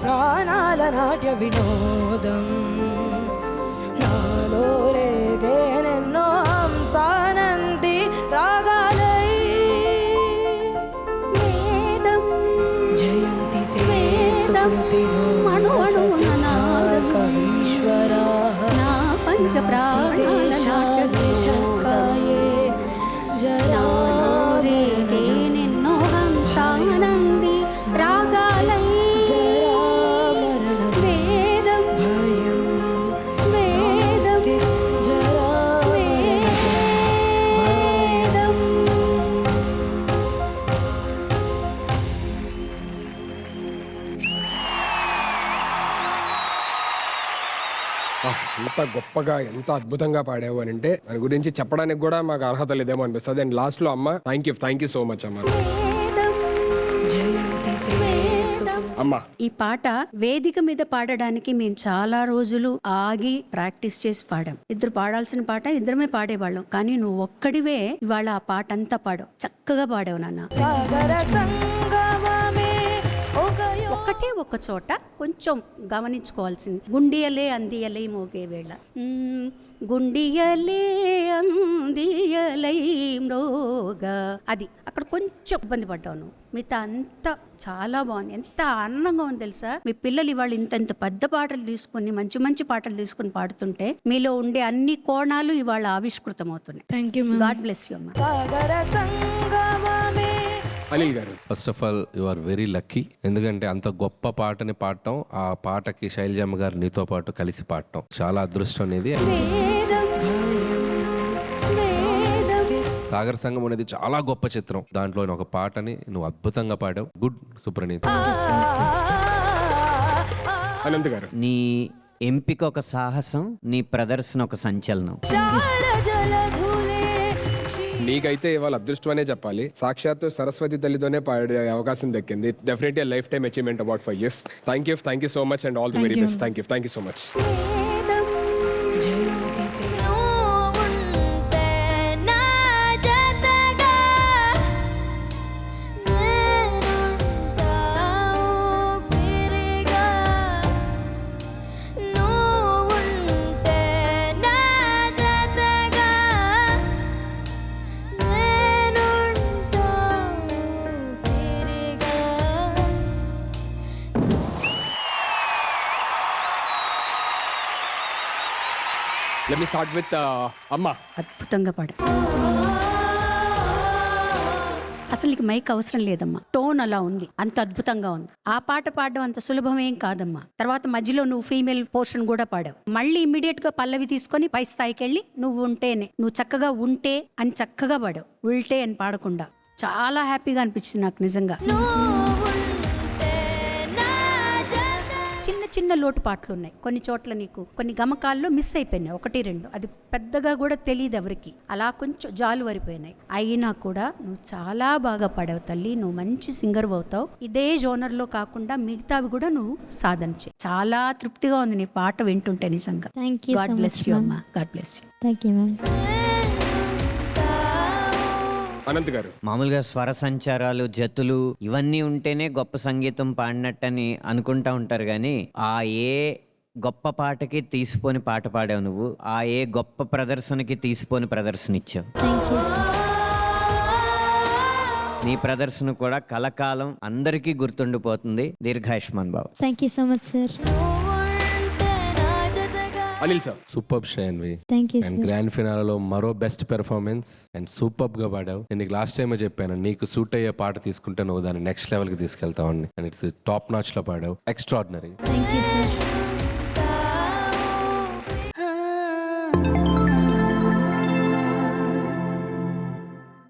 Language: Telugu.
ప్రాణాల నాట్య వినోదం నాలో రేగేనెన్నో హంసానంది రాగాలై వేదం జయంతి కవీశ్వరా నా పంచ ప్రాణాల నాట్య విశకాయే జనా రేగేనెన్నో హంసానంది రాగాలై వేదం భయం వేదం జరా వేదం. ఎంత గొప్పగా ఎంత అద్భుతంగా పాడావు అని అంటే దాని గురించి చెప్పడానికి కూడా మాకు అర్హత లేదేమో అనిపిస్తుంది. అండ్ లాస్ట్ లో అమ్మ థ్యాంక్ యూ సో మచ్ అమ్మ. అమ్మా ఈ పాట వేదిక మీద పాడడానికి మేము చాలా రోజులు ఆగి ప్రాక్టీస్ చేసి పాడాం. ఇద్దరు పాడాల్సిన పాట ఇద్దరమే పాడేవాళ్ళం, కానీ నువ్వు ఒక్కడివే ఇవాళ ఆ పాట అంతా పాడావు. చక్కగా పాడావు నాన్న. ఒకటే ఒక చోట కొంచెం గమనించుకోవాల్సింది, గుండియలే అందియలై మోగే వేళ. గుండియలే అందియలై మ్రోగా అది అక్కడ కొంచెం ఇబ్బంది పడ్డావు నువ్వు. మిగతా అంతా చాలా బాగుంది. ఎంత ఆనందంగా ఉంది తెలుసా. మీ పిల్లలు ఇవాళ ఇంత పెద్ద పాటలు తీసుకుని మంచి మంచి పాటలు తీసుకుని పాడుతుంటే మీలో ఉండే అన్ని కోణాలు ఇవాళ ఆవిష్కృతం అవుతున్నాయి. గాడ్ బ్లెస్ యు అమ్మా. Anil garu, first of all you are very lucky. ఎందుకంటే అంత గొప్ప పాటని పాడటం, ఆ పాటకి శైలజమ్మ గారు నీతో పాటు కలిసి పాడటం చాలా అదృష్టం అనేది. సాగర సంగం అనేది చాలా గొప్ప చిత్రం, దాంట్లో ఒక పాటని నువ్వు అద్భుతంగా పాడావు. గుడ్ సుప్రనీత్. అనంత్ గారు, నీ ఎంపిక ఒక సాహసం, నీ ప్రదర్శన ఒక సంచలనం. నీకైతే ఇవాళ అదృష్టం అనే చెప్పాలి. సాక్షాత్తు సరస్వతి తల్లితోనే పాడే అవకాశం దక్కింది. Definitely life time achievement award for you. Thank you so much and all the very best. Thank you so much. Let me start with అమ్మ. అద్భుతంగా పాడా. అసలు నీకు మైక్ అవసరం లేదమ్మా, టోన్ అలా ఉంది, అంత అద్భుతంగా ఉంది. ఆ పాట పాడడం అంత సులభమేం కాదమ్మా. తర్వాత మధ్యలో నువ్వు ఫీమేల్ పోర్షన్ కూడా పాడావు. మళ్ళీ ఇమీడియట్ గా పల్లవి తీసుకొని పై స్థాయికి వెళ్ళి నువ్వు ఉంటేనే, నువ్వు చక్కగా ఉంటే అని చక్కగా పాడావు. ఉల్టే అని పాడకుండా చాలా హ్యాపీగా అనిపించింది నాకు నిజంగా. చిన్న చిన్న లోటు పాటలు ఉన్నాయి కొన్ని చోట్ల, నీకు కొన్ని గమకాల్లో మిస్ అయిపోయినాయి, 1-2. అది పెద్దగా కూడా తెలియదు ఎవరికి, అలా కొంచెం జాలు వరిపోయినాయి. అయినా కూడా నువ్వు చాలా బాగా పాడావు తల్లి. నువ్వు మంచి సింగర్ అవుతావు. ఇదే జోనర్ లో కాకుండా మిగతావి కూడా నువ్వు సాధన చేయి. చాలా తృప్తిగా ఉంది నీ పాట వింటుంటే నిజంగా. గాడ్ బ్లెస్ యూ అమ్మా. God bless you. Anant garu, మామూలుగా స్వర సంచారాలు, జతులు ఇవన్నీ ఉంటేనే గొప్ప సంగీతం పాడినట్టని అనుకుంటా ఉంటారు, కానీ ఆ ఏ గొప్ప పాటకి తీసిపోని పాట పాడావు నువ్వు. ఆ ఏ గొప్ప ప్రదర్శనకి తీసిపోని ప్రదర్శన ఇచ్చావు. నీ ప్రదర్శన కూడా కలకాలం అందరికీ గుర్తుండిపోతుంది. దీర్ఘాయుష్మాన్ బాబు. Thank you so much sir. Anil sir, super షైన్వి. థ్యాంక్ యూ అండ్ గ్రాండ్ ఫినాలలో మరో బెస్ట్ పెర్ఫార్మెన్స్ అండ్ సూపర్ గా పాడావు. నేను నీకు లాస్ట్ టైమే చెప్పాను, నీకు సూట్ అయ్యే పాట తీసుకుంటే నువ్వు దాన్ని నెక్స్ట్ లెవెల్ కి తీసుకెళ్తావు అండ్ ఇట్స్ టాప్ నాచ్ లో పాడావు. ఎక్స్ట్రాడినరీ. Thank you sir.